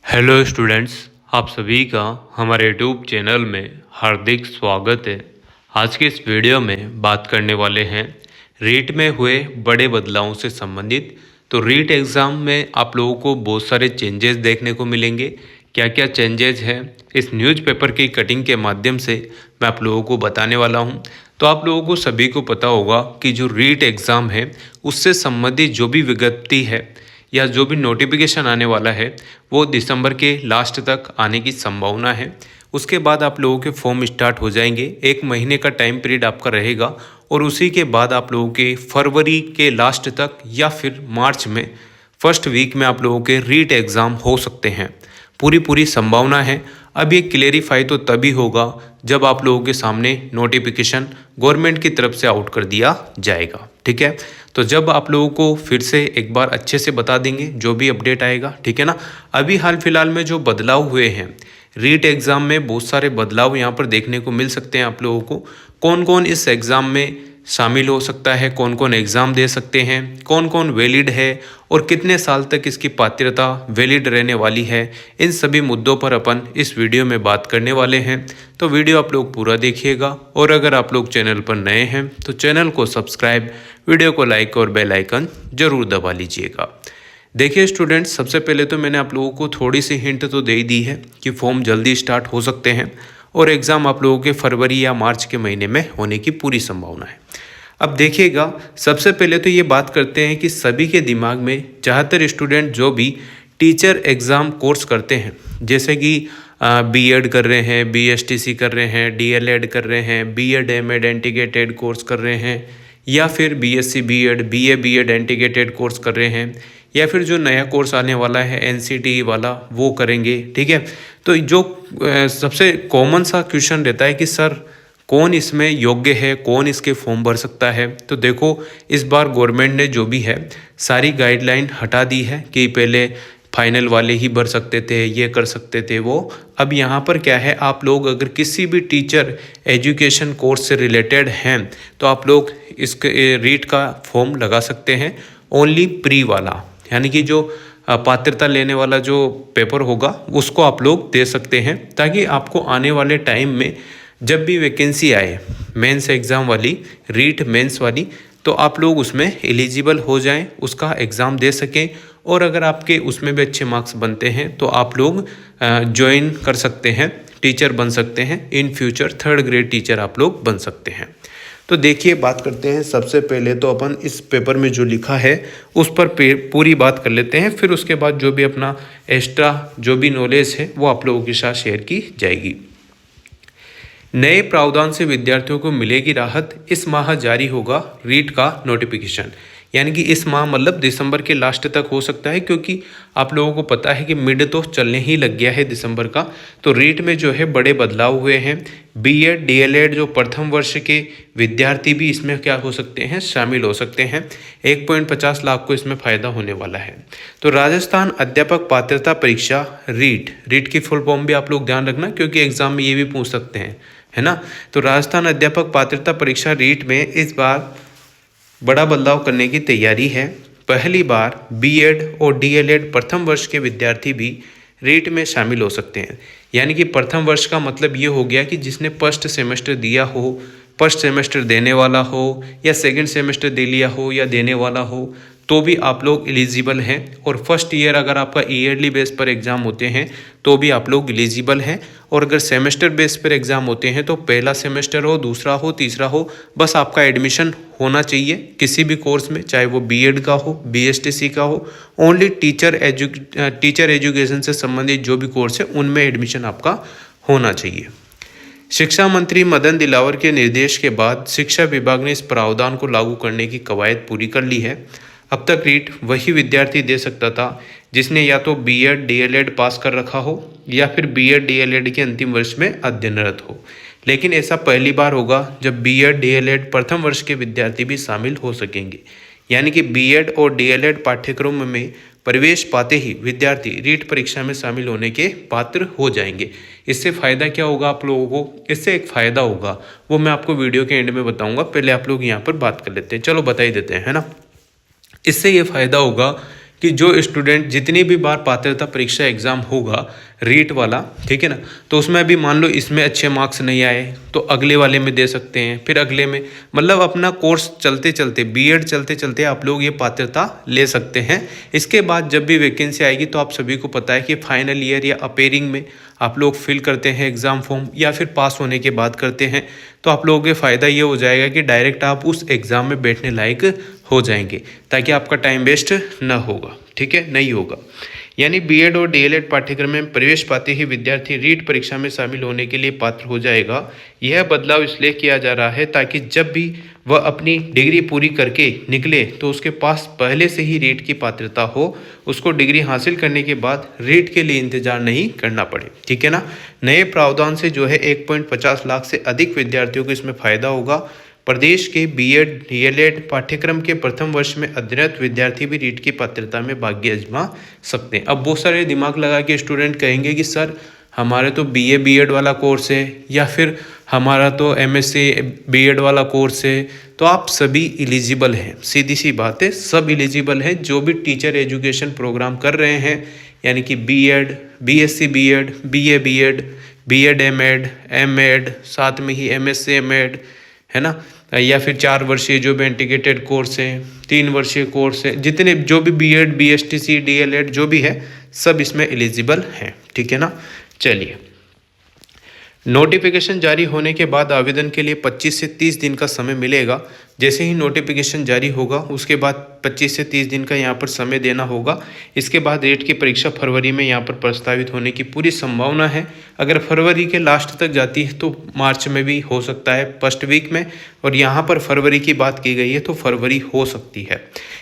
Hello students, आप सभी का हमारे यूट्यूब चैनल में हार्दिक स्वागत है। आज के इस वीडियो में बात करने वाले हैं रीट में हुए बड़े बदलावों से संबंधित। तो रीट एग्ज़ाम में आप लोगों को बहुत सारे चेंजेस देखने को मिलेंगे। क्या क्या चेंजेस हैं इस न्यूज़पेपर की कटिंग के माध्यम से मैं आप लोगों को बताने वाला हूं। तो आप लोगों को सभी को पता होगा कि जो रीट एग्ज़ाम है उससे संबंधित जो भी विज्ञप्ति है या जो भी नोटिफिकेशन आने वाला है वो दिसंबर के लास्ट तक आने की संभावना है। उसके बाद आप लोगों के फॉर्म स्टार्ट हो जाएंगे। 1 महीने का टाइम पीरियड आपका रहेगा और उसी के बाद आप लोगों के फरवरी के लास्ट तक या फिर मार्च में फर्स्ट वीक में आप लोगों के रीट एग्ज़ाम हो सकते हैं। पूरी संभावना है। अब ये क्लेरिफाई तो तभी होगा जब आप लोगों के सामने नोटिफिकेशन गवर्नमेंट की तरफ से आउट कर दिया जाएगा। ठीक है, तो जब आप लोगों को फिर से एक बार अच्छे से बता देंगे जो भी अपडेट आएगा। ठीक है ना। अभी हाल फिलहाल में जो बदलाव हुए हैं रीट एग्ज़ाम में, बहुत सारे बदलाव यहाँ पर देखने को मिल सकते हैं। आप लोगों को कौन कौन इस एग्ज़ाम में शामिल हो सकता है, कौन कौन एग्ज़ाम दे सकते हैं, कौन कौन वैलिड है और कितने साल तक इसकी पात्रता वैलिड रहने वाली है, इन सभी मुद्दों पर अपन इस वीडियो में बात करने वाले हैं। तो वीडियो आप लोग पूरा देखिएगा और अगर आप लोग चैनल पर नए हैं तो चैनल को सब्सक्राइब, वीडियो को लाइक और बेल आइकन ज़रूर दबा लीजिएगा। देखिए स्टूडेंट्स, सबसे पहले तो मैंने आप लोगों को थोड़ी सी हिंट तो दे ही दी है कि फॉर्म जल्दी स्टार्ट हो सकते हैं और एग्ज़ाम आप लोगों के फरवरी या मार्च के महीने में होने की पूरी संभावना है। अब देखिएगा, सबसे पहले तो ये बात करते हैं कि सभी के दिमाग में ज़्यादातर स्टूडेंट जो भी टीचर एग्ज़ाम कोर्स करते हैं, जैसे कि बीएड कर रहे हैं, बीएसटीसी कर रहे हैं, डीएलएड कर रहे हैं, बीएड एमएड इंटीग्रेटेड कोर्स कर रहे हैं, या फिर BSc BEd, BA BEd integrated course कर रहे हैं, या फिर जो नया कोर्स आने वाला है एनसीटी वाला वो करेंगे। ठीक है, तो जो सबसे कॉमन सा क्वेश्चन रहता है कि सर कौन इसमें योग्य है, कौन इसके फॉर्म भर सकता है। तो देखो, इस बार गवर्नमेंट ने जो भी है सारी गाइडलाइन हटा दी है कि पहले फाइनल वाले ही भर सकते थे, ये कर सकते थे वो। अब यहाँ पर क्या है, आप लोग अगर किसी भी टीचर एजुकेशन कोर्स से रिलेटेड हैं तो आप लोग इसके रीट का फॉर्म लगा सकते हैं। ओनली प्री वाला, यानी कि जो पात्रता लेने वाला जो पेपर होगा उसको आप लोग दे सकते हैं, ताकि आपको आने वाले टाइम में जब भी वैकेंसी आए मेंस एग्ज़ाम वाली, रीट मेंस वाली, तो आप लोग उसमें एलिजिबल हो जाएं, उसका एग्ज़ाम दे सकें। और अगर आपके उसमें भी अच्छे मार्क्स बनते हैं तो आप लोग ज्वाइन कर सकते हैं, टीचर बन सकते हैं। In future 3rd grade teacher आप लोग बन सकते हैं। तो देखिए, बात करते हैं। सबसे पहले तो अपन इस पेपर में जो लिखा है उस पर पूरी बात कर लेते हैं, फिर उसके बाद जो भी अपना एक्स्ट्रा जो भी नॉलेज है वो आप लोगों के साथ शेयर की जाएगी। नए प्रावधान से विद्यार्थियों को मिलेगी राहत। इस माह जारी होगा रीट का नोटिफिकेशन, यानी कि इस माह मतलब दिसंबर के लास्ट तक हो सकता है, क्योंकि आप लोगों को पता है कि मिड तो चलने ही लग गया है दिसंबर का। तो रीट में जो है बड़े बदलाव हुए हैं। बीएड डीएलएड जो प्रथम वर्ष के विद्यार्थी भी इसमें क्या हो सकते हैं, शामिल हो सकते हैं। 1.50 लाख को इसमें फ़ायदा होने वाला है। तो राजस्थान अध्यापक पात्रता परीक्षा रीट की फुल फॉर्म भी आप लोग ध्यान रखना, क्योंकि एग्जाम में ये भी पूछ सकते हैं, है ना। तो राजस्थान अध्यापक पात्रता परीक्षा रीट में इस बार बड़ा बदलाव करने की तैयारी है। पहली बार बीएड और डीएलएड प्रथम वर्ष के विद्यार्थी भी रीट में शामिल हो सकते हैं। यानी कि प्रथम वर्ष का मतलब ये हो गया कि जिसने फर्स्ट सेमेस्टर दिया हो, फर्स्ट सेमेस्टर देने वाला हो, या सेकंड सेमेस्टर दे लिया हो या देने वाला हो, तो भी आप लोग एलिजिबल हैं। और फर्स्ट ईयर अगर आपका ईयरली बेस पर एग्ज़ाम होते हैं तो भी आप लोग एलिजिबल हैं। और अगर सेमेस्टर बेस पर एग्ज़ाम होते हैं तो पहला सेमेस्टर हो, दूसरा हो, तीसरा हो, बस आपका एडमिशन होना चाहिए किसी भी कोर्स में, चाहे वो बीएड का हो, बीएसटीसी का हो। ओनली टीचर एजुकेशन से संबंधित जो भी कोर्स है उनमें एडमिशन आपका होना चाहिए। शिक्षा मंत्री मदन दिलावर के निर्देश के बाद शिक्षा विभाग ने इस प्रावधान को लागू करने की कवायद पूरी कर ली है। अब तक रीट वही विद्यार्थी दे सकता था जिसने या तो बीएड डीएलएड पास कर रखा हो या फिर बीएड डीएलएड के अंतिम वर्ष में अध्ययनरत हो। लेकिन ऐसा पहली बार होगा जब बीएड डीएलएड प्रथम वर्ष के विद्यार्थी भी शामिल हो सकेंगे। यानी कि बीएड और डीएलएड पाठ्यक्रम में प्रवेश पाते ही विद्यार्थी रीट परीक्षा में शामिल होने के पात्र हो जाएंगे। इससे फ़ायदा क्या होगा आप लोगों को? इससे एक फ़ायदा होगा, वो मैं आपको वीडियो के एंड में बताऊंगा। पहले आप लोग यहाँ पर बात कर लेते हैं, चलो बता ही देते हैं, है ना। इससे ये फ़ायदा होगा कि जो स्टूडेंट जितनी भी बार पात्रता परीक्षा एग्ज़ाम होगा रीट वाला, ठीक है ना, तो उसमें अभी मान लो इसमें अच्छे मार्क्स नहीं आए तो अगले वाले में दे सकते हैं, फिर अगले में, मतलब अपना कोर्स चलते चलते, बीएड चलते चलते आप लोग ये पात्रता ले सकते हैं। इसके बाद जब भी वैकेंसी आएगी तो आप सभी को पता है कि फाइनल ईयर या अपेयरिंग में आप लोग फिल करते हैं एग्ज़ाम फॉर्म, या फिर पास होने के बाद करते हैं, तो आप लोगों के फ़ायदा ये हो जाएगा कि डायरेक्ट आप उस एग्ज़ाम में बैठने लायक हो जाएंगे, ताकि आपका टाइम वेस्ट ना होगा, ठीक है, नहीं होगा। यानी बीएड और डीएलएड पाठ्यक्रम में प्रवेश पाते ही विद्यार्थी रीट परीक्षा में शामिल होने के लिए पात्र हो जाएगा। यह बदलाव इसलिए किया जा रहा है ताकि जब भी वह अपनी डिग्री पूरी करके निकले तो उसके पास पहले से ही रीट की पात्रता हो, उसको डिग्री हासिल करने के बाद रीट के लिए इंतजार नहीं करना पड़े, ठीक है ना। नए प्रावधान से जो है 1.50 लाख से अधिक विद्यार्थियों को इसमें फ़ायदा होगा। प्रदेश के बीएड डीएलएड पाठ्यक्रम के प्रथम वर्ष में अध्ययनरत विद्यार्थी भी रीट की पात्रता में भाग्य आजमा सकते हैं। अब बहुत सारे दिमाग लगा के स्टूडेंट कहेंगे कि सर हमारे तो बीए बीएड वाला कोर्स है, या फिर हमारा तो एमएससी बीएड वाला कोर्स है, तो आप सभी एलिजिबल हैं। सीधी सी बात है, सब एलिजिबल हैं जो भी टीचर एजुकेशन प्रोग्राम कर रहे हैं, यानी कि BEd, BSc BEd, BA BEd, BEd MEd, MEd, साथ में ही एमएससी एमएड, है ना, या फिर 4 वर्षीय जो भी इंटीग्रेटेड कोर्स है, 3 वर्षीय कोर्स है, जितने जो भी बीएड बीएसटीसी डीएलएड जो भी है सब इसमें एलिजिबल हैं, ठीक है ना। चलिए, नोटिफिकेशन जारी होने के बाद आवेदन के लिए 25 से 30 दिन का समय मिलेगा। जैसे ही नोटिफिकेशन जारी होगा उसके बाद 25 से 30 दिन का यहाँ पर समय देना होगा। इसके बाद रीट की परीक्षा फरवरी में यहाँ पर प्रस्तावित होने की पूरी संभावना है। अगर फरवरी के लास्ट तक जाती है तो मार्च में भी हो सकता है, फर्स्ट वीक में, और यहाँ पर फरवरी की बात की गई है तो फरवरी हो सकती है।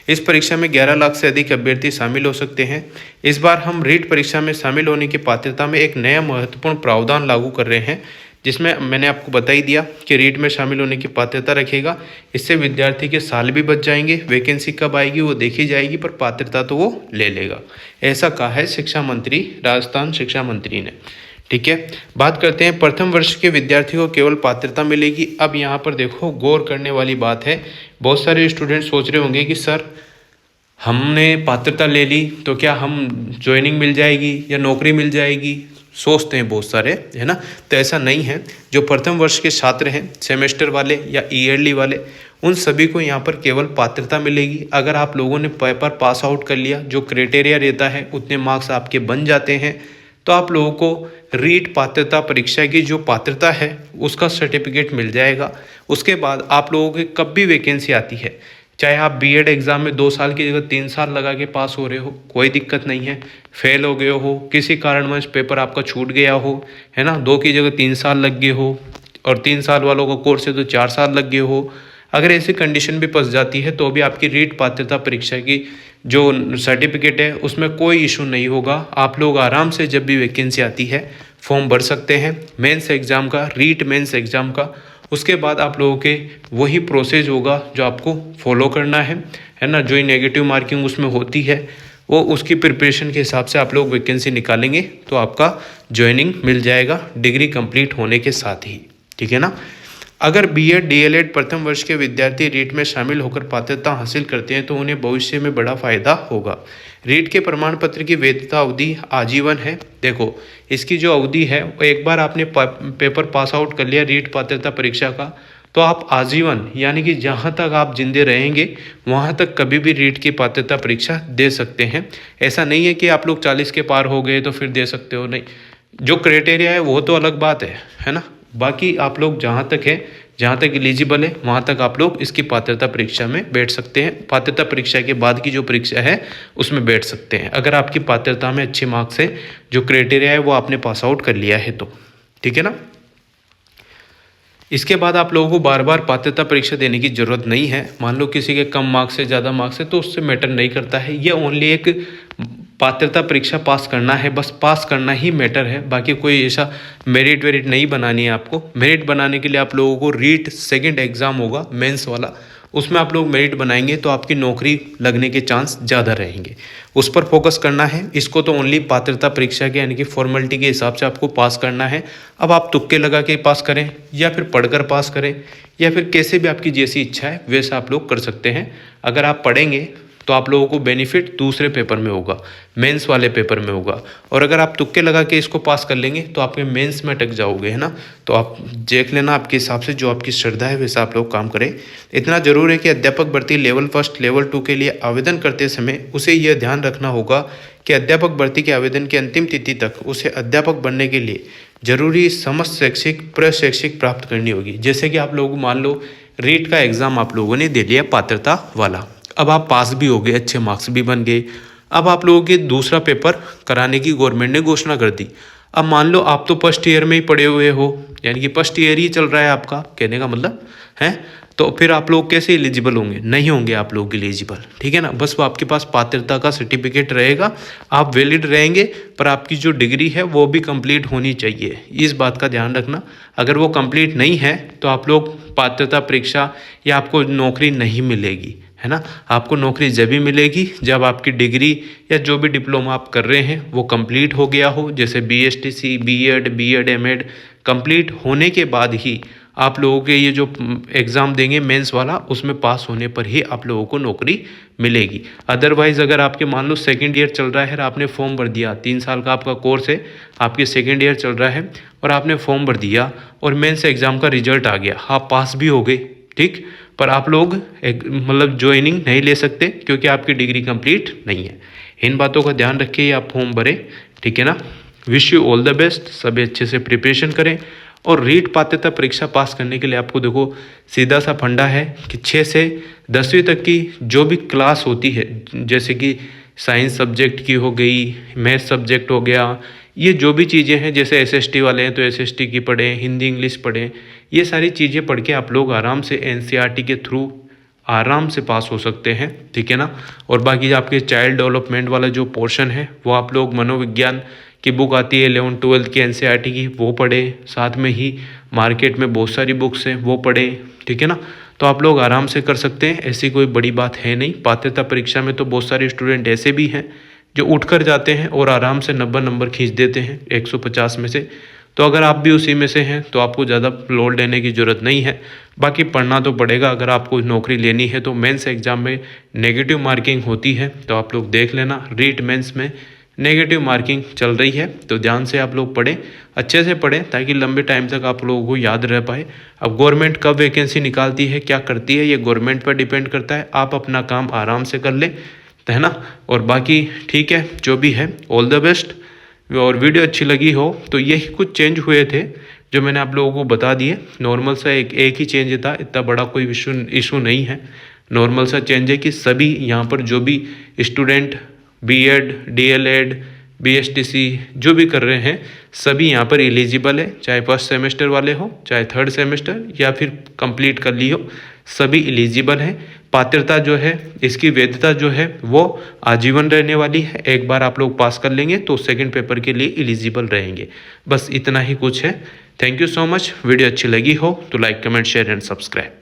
इस परीक्षा में 11 लाख से अधिक अभ्यर्थी शामिल हो सकते हैं। इस बार हम रीट परीक्षा में शामिल होने की पात्रता में एक नया महत्वपूर्ण प्रावधान लागू कर रहे हैं, जिसमें मैंने आपको बता ही दिया कि रीट में शामिल होने की पात्रता रखेगा। इससे विद्यार्थी के साल भी बच जाएंगे, वैकेंसी कब आएगी वो देखी जाएगी, पर पात्रता तो वो ले लेगा। ऐसा कहा है शिक्षा मंत्री, राजस्थान शिक्षा मंत्री ने, ठीक है। बात करते हैं प्रथम वर्ष के विद्यार्थी को केवल पात्रता मिलेगी। अब यहाँ पर देखो गौर करने वाली बात है, बहुत सारे स्टूडेंट सोच रहे होंगे कि सर हमने पात्रता ले ली तो क्या हम ज्वाइनिंग मिल जाएगी या नौकरी मिल जाएगी, सोचते हैं बहुत सारे, है ना। तो ऐसा नहीं है। जो प्रथम वर्ष के छात्र हैं, सेमेस्टर वाले या ईयरली वाले, उन सभी को यहाँ पर केवल पात्रता मिलेगी। अगर आप लोगों ने पेपर पास आउट कर लिया, जो क्राइटेरिया रहता है उतने मार्क्स आपके बन जाते हैं, तो आप लोगों को रीट पात्रता परीक्षा की जो पात्रता है उसका सर्टिफिकेट मिल जाएगा। उसके बाद आप लोगों की कब भी वैकेंसी आती है, चाहे आप बीएड एग्ज़ाम में 2 साल की जगह 3 साल लगा के पास हो रहे हो, कोई दिक्कत नहीं है। फेल हो गए हो, किसी कारणवश पेपर आपका छूट गया हो, है ना, 2 की जगह 3 साल लग गए हो, और 3 साल वालों का कोर्स है तो 4 साल लग गए हो, अगर ऐसी कंडीशन भी फंस जाती है तो भी आपकी रीट पात्रता परीक्षा की जो सर्टिफिकेट है उसमें कोई इशू नहीं होगा। आप लोग आराम से जब भी वैकेंसी आती है फॉर्म भर सकते हैं मेंस एग्ज़ाम का, रीट मेंस एग्ज़ाम का। उसके बाद आप लोगों के वही प्रोसेस होगा जो आपको फॉलो करना है ना। जो नेगेटिव मार्किंग उसमें होती है वो उसकी प्रिपरेशन के हिसाब से आप लोग वैकेंसी निकालेंगे तो आपका ज्वाइनिंग मिल जाएगा डिग्री कंप्लीट होने के साथ ही, ठीक है ना। अगर बीएड डीएलएड प्रथम वर्ष के विद्यार्थी रीट में शामिल होकर पात्रता हासिल करते हैं तो उन्हें भविष्य में बड़ा फायदा होगा। रीट के प्रमाण पत्र की वैधता अवधि आजीवन है। देखो इसकी जो अवधि है वो एक बार आपने पेपर पास आउट कर लिया रीट पात्रता परीक्षा का तो आप आजीवन यानी कि जहाँ तक आप जिंदे रहेंगे वहाँ तक कभी भी रीट की पात्रता परीक्षा दे सकते हैं। ऐसा नहीं है कि आप लोग 40 के पार हो गए तो फिर दे सकते हो, नहीं। जो क्राइटेरिया है वो तो अलग बात है ना। बाकी आप लोग जहाँ तक है, जहाँ तक एलिजिबल है वहाँ तक आप लोग इसकी पात्रता परीक्षा में बैठ सकते हैं। पात्रता परीक्षा के बाद की जो परीक्षा है उसमें बैठ सकते हैं अगर आपकी पात्रता में अच्छे मार्क्स है, जो क्राइटेरिया है वो आपने पास आउट कर लिया है तो, ठीक है ना। इसके बाद आप लोगों को बार बार पात्रता परीक्षा देने की ज़रूरत नहीं है। मान लो किसी के कम मार्क्स से ज़्यादा मार्क्स है तो उससे मैटर नहीं करता है। ये ओनली एक पात्रता परीक्षा पास करना है, बस पास करना ही मैटर है। बाकी कोई ऐसा मेरिट वेरिट नहीं बनानी है आपको। मेरिट बनाने के लिए आप लोगों को रीट सेकंड एग्ज़ाम होगा मेंस वाला, उसमें आप लोग मेरिट बनाएंगे तो आपकी नौकरी लगने के चांस ज़्यादा रहेंगे। उस पर फोकस करना है। इसको तो ओनली पात्रता परीक्षा के यानी कि फॉर्मेलिटी के हिसाब से आपको पास करना है। अब आप तुक्के लगा के पास करें या फिर पढ़कर पास करें या फिर कैसे भी आपकी जैसी इच्छा है वैसा आप लोग कर सकते हैं। अगर आप पढ़ेंगे तो आप लोगों को बेनिफिट दूसरे पेपर में होगा, मेंस वाले पेपर में होगा। और अगर आप तुक्के लगा के इसको पास कर लेंगे तो आपके मेंस में अटक जाओगे, है ना। तो आप देख लेना आपके हिसाब से, जो आपकी श्रद्धा है वैसा आप लोग काम करें। इतना जरूर है कि अध्यापक भर्ती लेवल 1 लेवल 2 के लिए आवेदन करते समय उसे यह ध्यान रखना होगा कि अध्यापक भर्ती के आवेदन की अंतिम तिथि तक उसे अध्यापक बनने के लिए जरूरी समस्त शैक्षिक प्रशैक्षिक प्राप्त करनी होगी। जैसे कि आप लोग मान लो रीट का एग्ज़ाम आप लोगों ने दे लिया पात्रता वाला, अब आप पास भी हो गए, अच्छे मार्क्स भी बन गए। अब आप लोगों के दूसरा पेपर कराने की गवर्नमेंट ने घोषणा कर दी। अब मान लो आप तो फर्स्ट ईयर में ही पढ़े हुए हो, यानी कि फर्स्ट ईयर ही चल रहा है आपका, कहने का मतलब है, तो फिर आप लोग कैसे एलिजिबल होंगे? नहीं होंगे आप लोग एलिजिबल, ठीक है ना। बस वो आपके पास पात्रता का सर्टिफिकेट रहेगा, आप वैलिड रहेंगे, पर आपकी जो डिग्री है वो भी कंप्लीट होनी चाहिए, इस बात का ध्यान रखना। अगर वो कंप्लीट नहीं है तो आप लोग पात्रता परीक्षा या आपको नौकरी नहीं मिलेगी, है ना। आपको नौकरी जब भी मिलेगी जब आपकी डिग्री या जो भी डिप्लोमा आप कर रहे हैं वो कंप्लीट हो गया हो, जैसे BSTC, B.Ed, M.Ed कंप्लीट होने के बाद ही आप लोगों के ये जो एग्ज़ाम देंगे मेंस वाला, उसमें पास होने पर ही आप लोगों को नौकरी मिलेगी। अदरवाइज़ अगर आपके मान लो सेकंड ईयर चल रहा है और आपने फॉर्म भर दिया, 3 साल का आपका कोर्स है, आपके सेकंड ईयर चल रहा है और आपने फॉर्म भर दिया और मेंस एग्ज़ाम का रिजल्ट आ गया, आप पास भी हो गए, ठीक, पर आप लोग मतलब ज्वाइनिंग नहीं ले सकते क्योंकि आपकी डिग्री कंप्लीट नहीं है। इन बातों का ध्यान रखिए, आप फॉर्म भरें, ठीक है ना। Wish you all the best, सभी अच्छे से प्रिपरेशन करें। और रीट पात्रता परीक्षा पास करने के लिए आपको देखो सीधा सा फंडा है कि 6 से 10वीं तक की जो भी क्लास होती है, जैसे कि साइंस सब्जेक्ट की हो गई, मैथ सब्जेक्ट हो गया, ये जो भी चीज़ें हैं, जैसे SST वाले हैं तो SST की पढ़ें, हिंदी इंग्लिश पढ़ें, ये सारी चीज़ें पढ़ के आप लोग आराम से NCERT के थ्रू आराम से पास हो सकते हैं, ठीक है ना। और बाकी आपके चाइल्ड डेवलपमेंट वाला जो पोर्शन है वो आप लोग मनोविज्ञान की बुक आती है 11th 12th की NCERT की, वो पढ़े, साथ में ही मार्केट में बहुत सारी बुक्स हैं वो पढ़े, ठीक है ना। तो आप लोग आराम से कर सकते हैं, ऐसी कोई बड़ी बात है नहीं। पात्रता परीक्षा में तो बहुत सारे स्टूडेंट ऐसे भी हैं जो उठ कर जाते हैं और आराम से 90 नंबर खींच देते हैं 150 में से। तो अगर आप भी उसी में से हैं तो आपको ज़्यादा लोड लेने की ज़रूरत नहीं है। बाकी पढ़ना तो पड़ेगा, अगर आपको नौकरी लेनी है तो मेंस एग्ज़ाम में नेगेटिव मार्किंग होती है, तो आप लोग देख लेना, रीट मेंस में नेगेटिव मार्किंग चल रही है, तो ध्यान से आप लोग पढ़ें, अच्छे से पढ़ें ताकि लंबे टाइम तक आप लोगों को याद रह पाए। अब गवर्नमेंट कब वैकेंसी निकालती है, क्या करती है, ये गवर्नमेंट पर डिपेंड करता है। आप अपना काम आराम से कर लें, है ना। और बाकी ठीक है, जो भी है ऑल द बेस्ट। और वीडियो अच्छी लगी हो तो यही कुछ चेंज हुए थे जो मैंने आप लोगों को बता दिए। नॉर्मल सा एक ही चेंज था, इतना बड़ा कोई इशू नहीं है। नॉर्मल सा चेंज है कि सभी यहाँ पर जो भी स्टूडेंट B.Ed, DLED, BSTC जो भी कर रहे हैं सभी यहाँ पर एलिजिबल है, चाहे फर्स्ट सेमेस्टर वाले हो, चाहे थर्ड सेमेस्टर या फिर कंप्लीट कर ली हो, सभी एलिजिबल हैं। पात्रता जो है, इसकी वैधता जो है वो आजीवन रहने वाली है। एक बार आप लोग पास कर लेंगे तो सेकंड पेपर के लिए एलिजिबल रहेंगे। बस इतना ही कुछ है। Thank you so much. Video अच्छी लगी हो तो like, comment, share and subscribe.